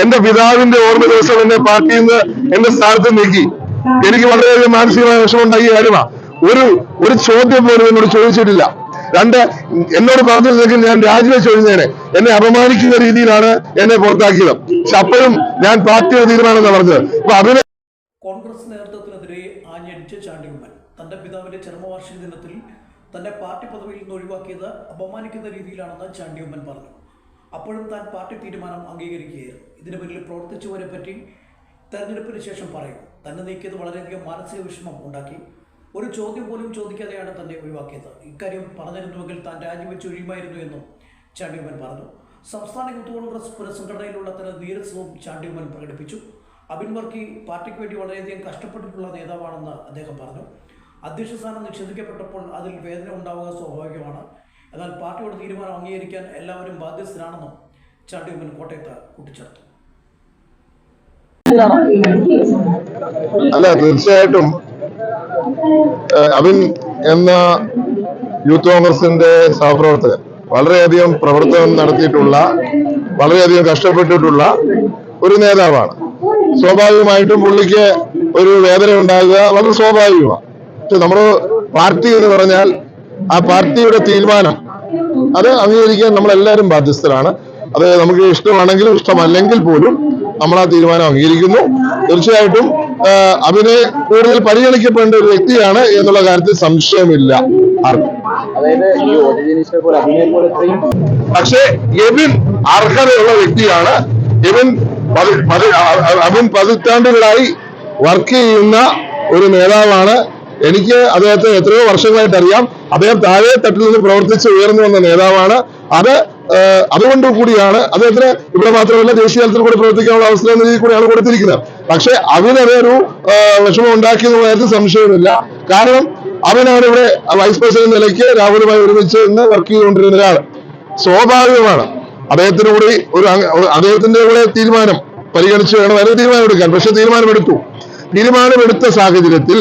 എന്റെ പിതാവിന്റെ ഓർമ്മ ദിവസം എന്നെ പാർട്ടിയിൽ നിന്ന് എന്റെ സ്ഥാനത്ത് നീക്കി. എനിക്ക് വളരെയധികം മാനസികമായ വിഷമമുണ്ടാക്കിയ കാര്യമാണ്. ഒരു ചോദ്യം പോലും എന്നോട് ചോദിച്ചിട്ടില്ല. രണ്ട്, എന്നോട് പറഞ്ഞിരുന്നെങ്കിൽ ഞാൻ രാജിവെച്ച് ഒഴിഞ്ഞേനെ. എന്നെ അപമാനിക്കുന്ന രീതിയിലാണ് എന്നെ പുറത്താക്കിയത്. പക്ഷെ അപ്പോഴും ഞാൻ പാർട്ടിയുടെ തീരുമാനം പറഞ്ഞത്. അപ്പൊ അതിന് കോൺഗ്രസ് നേതൃത്വത്തിനെതിരെ ആഞ്ഞടിച്ച ചാണ്ടിയുമ്മൻ തന്റെ പിതാവിന്റെ ചരമവാർഷിക ദിനത്തിൽ തന്റെ പാർട്ടി പദവിയിൽ നിന്ന് ഒഴിവാക്കിയത് അപമാനിക്കുന്ന രീതിയിലാണെന്ന് ചാണ്ടിയുമ്മൻ പറഞ്ഞു. അപ്പോഴും താൻ പാർട്ടി തീരുമാനം അംഗീകരിക്കുകയായിരുന്നു. ഇതിന് പിന്നിൽ പ്രവർത്തിച്ചവരെ പറ്റി തെരഞ്ഞെടുപ്പിന് ശേഷം പറയും. തന്നെ നീക്കിയത് വളരെയധികം മാനസിക വിഷമം ഉണ്ടാക്കി. ഒരു ചോദ്യം പോലും ചോദിക്കാതെയാണ് തന്നെ ഒഴിവാക്കിയത്. ഇക്കാര്യം പറഞ്ഞിരുന്നുവെങ്കിൽ താൻ രാജിവെച്ച് ഒഴിയുമായിരുന്നു എന്നും ചാണ്ടിയുമ്മൻ പറഞ്ഞു. സംസ്ഥാന യൂത്ത് കോൺഗ്രസ് പുനഃസംഘടനയിലുള്ള തന്റെ നീരസവും ചാണ്ടിയുമ്മൻ പ്രകടിപ്പിച്ചു. അബിൻ വർക്കി പാർട്ടിക്ക് വേണ്ടി വളരെയധികം കഷ്ടപ്പെട്ടിട്ടുള്ള നേതാവാണെന്ന് അദ്ദേഹം പറഞ്ഞു. അധ്യക്ഷ സ്ഥാനം നിഷേധിക്കപ്പെട്ടപ്പോൾ അതിൽ വേദന ഉണ്ടാവുക സ്വാഭാവികമാണ്. എന്നാൽ പാർട്ടിയുടെ തീരുമാനം അംഗീകരിക്കാൻ എല്ലാവരും ബാധ്യസ്ഥരാണെന്നും ചാണ്ടിയുമ്മൻ കോട്ടയത്ത് കൂട്ടിച്ചേർത്തു. അല്ല, തീർച്ചയായിട്ടും അബിൻ എന്ന യൂത്ത് കോൺഗ്രസിന്റെ സഹപ്രവർത്തകൻ വളരെയധികം പ്രവർത്തനം നടത്തിയിട്ടുള്ള, വളരെയധികം കഷ്ടപ്പെട്ടിട്ടുള്ള ഒരു നേതാവാണ്. സ്വാഭാവികമായിട്ടും പുള്ളിക്ക് ഒരു വേദന ഉണ്ടാകുക വളരെ സ്വാഭാവികമാണ്. പക്ഷെ നമ്മുടെ പാർട്ടി എന്ന് പറഞ്ഞാൽ ആ പാർട്ടിയുടെ തീരുമാനം അത് അംഗീകരിക്കാൻ നമ്മളെല്ലാവരും ബാധ്യസ്ഥരാണ്. അത് നമുക്ക് ഇഷ്ടമാണെങ്കിലും ഇഷ്ടമല്ലെങ്കിൽ പോലും നമ്മൾ ആ തീരുമാനം അംഗീകരിക്കുന്നു. തീർച്ചയായിട്ടും അബിനെ കൂടുതൽ പരിഗണിക്കപ്പെടേണ്ട ഒരു വ്യക്തിയാണ് എന്നുള്ള കാര്യത്തിൽ സംശയമില്ല ആർക്കും. പക്ഷേ എബിൻ അർഹതയുള്ള വ്യക്തിയാണ്. അബിൻ പതിറ്റാണ്ടുകളായി വർക്ക് ചെയ്യുന്ന ഒരു നേതാവാണ്. എനിക്ക് അദ്ദേഹത്തെ എത്രയോ വർഷങ്ങളായിട്ട് അറിയാം. അദ്ദേഹം താഴെ തട്ടിൽ നിന്ന് പ്രവർത്തിച്ച് ഉയർന്നു വന്ന നേതാവാണ്. അതുകൊണ്ട് കൂടിയാണ് അദ്ദേഹത്തിന് ഇവിടെ മാത്രമല്ല ദേശീയ തലത്തിൽ കൂടി പ്രവർത്തിക്കാനുള്ള അവസരം എന്ന രീതിയിൽ കൂടിയാണ് കൊടുത്തിരിക്കുന്നത്. പക്ഷെ അവനതൊരു വിഷമം ഉണ്ടാക്കിയെന്ന കാര്യത്തിൽ സംശയമില്ല. കാരണം അവനാണ് ഇവിടെ വൈസ് പ്രസിഡന്റ് നിലയ്ക്ക് രാഹുലുമായി ഒരുമിച്ച് നിന്ന് വർക്ക് ചെയ്തുകൊണ്ടിരുന്ന ഒരാൾ. സ്വാഭാവികമാണ് അദ്ദേഹത്തിന് കൂടി അദ്ദേഹത്തിന്റെ കൂടെ തീരുമാനം പരിഗണിച്ച് വേണം അതിന് തീരുമാനമെടുക്കാൻ. പക്ഷെ തീരുമാനമെടുത്ത സാഹചര്യത്തിൽ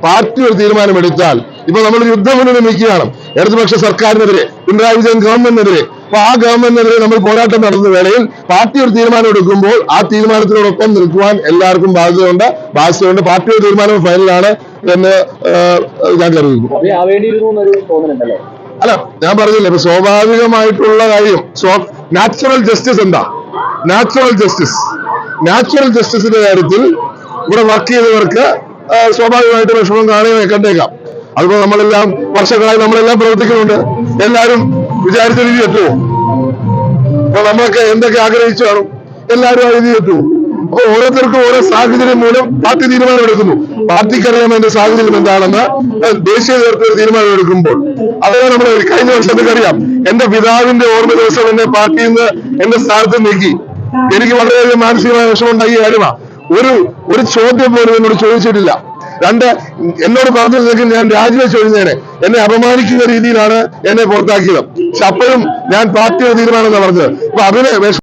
പാർട്ടി ഒരു തീരുമാനമെടുത്താൽ ഇപ്പൊ നമ്മൾ യുദ്ധമുന്നണി നിൽക്കുകയാണ് ഇടതുപക്ഷ സർക്കാരിനെതിരെ, പിണറായി വിജയൻ ഗവൺമെന്റിനെതിരെ. അപ്പൊ ആ ഗവൺമെന്റിനെതിരെ നമ്മൾ പോരാട്ടം നടന്ന വേളയിൽ പാർട്ടി ഒരു തീരുമാനം എടുക്കുമ്പോൾ ആ തീരുമാനത്തിനോടൊപ്പം നിൽക്കുവാൻ എല്ലാവർക്കും ബാധ്യതയുണ്ട്. പാർട്ടിയുടെ തീരുമാനം ഫൈനലാണ് എന്ന് ഞാൻ കരുതുന്നു. അല്ല, ഞാൻ പറഞ്ഞില്ല, ഇപ്പൊ സ്വാഭാവികമായിട്ടുള്ള കാര്യം നാച്ചുറൽ ജസ്റ്റിസ് എന്താ? നാച്ചുറൽ ജസ്റ്റിസിന്റെ കാര്യത്തിൽ ഇവിടെ വർക്ക് ചെയ്തവർക്ക് സ്വാഭാവികമായിട്ട് വിഷമം കണ്ടേക്കാം. അതിപ്പോ വർഷങ്ങളായി നമ്മളെല്ലാം പ്രവർത്തിക്കുന്നുണ്ട്. എല്ലാവരും വിചാരിച്ച രീതി എത്തുമോ? അപ്പൊ നമ്മളൊക്കെ എന്തൊക്കെ ആഗ്രഹിച്ചു കാണും, എല്ലാവരും ആ രീതി എത്തുമോ? അപ്പൊ ഓരോരുത്തർക്കും ഓരോ സാഹചര്യം മൂലം പാർട്ടി തീരുമാനമെടുക്കുന്നു. പാർട്ടിക്കറിയാം എന്റെ സാഹചര്യം എന്താണെന്ന്. ദേശീയ തലത്തിൽ തീരുമാനം എടുക്കുമ്പോൾ അതാണ് നമ്മൾ കഴിഞ്ഞ വർഷം അറിയാം. എന്റെ പിതാവിന്റെ ഓർമ്മ ദിവസം എന്നെ പാർട്ടിയിൽ നിന്ന് എന്റെ സ്ഥാനത്ത് നീക്കി. എനിക്ക് വളരെയധികം മാനസികമായ വിഷമമുണ്ടാക്കിയ കാര്യമാണ്. ഒരു ചോദ്യം പോലും എന്നോട് ചോദിച്ചിട്ടില്ല. രണ്ട്, എന്നോട് പറഞ്ഞിരുന്നെങ്കിൽ ഞാൻ രാജിവെച്ച് ഒഴിഞ്ഞേനെ. എന്നെ അപമാനിക്കുന്ന രീതിയിലാണ് എന്നെ പുറത്താക്കിയത്. പക്ഷെ അപ്പോഴും ഞാൻ പാർട്ടിയുടെ തീരുമാനം പറഞ്ഞത്. അപ്പൊ അതിന്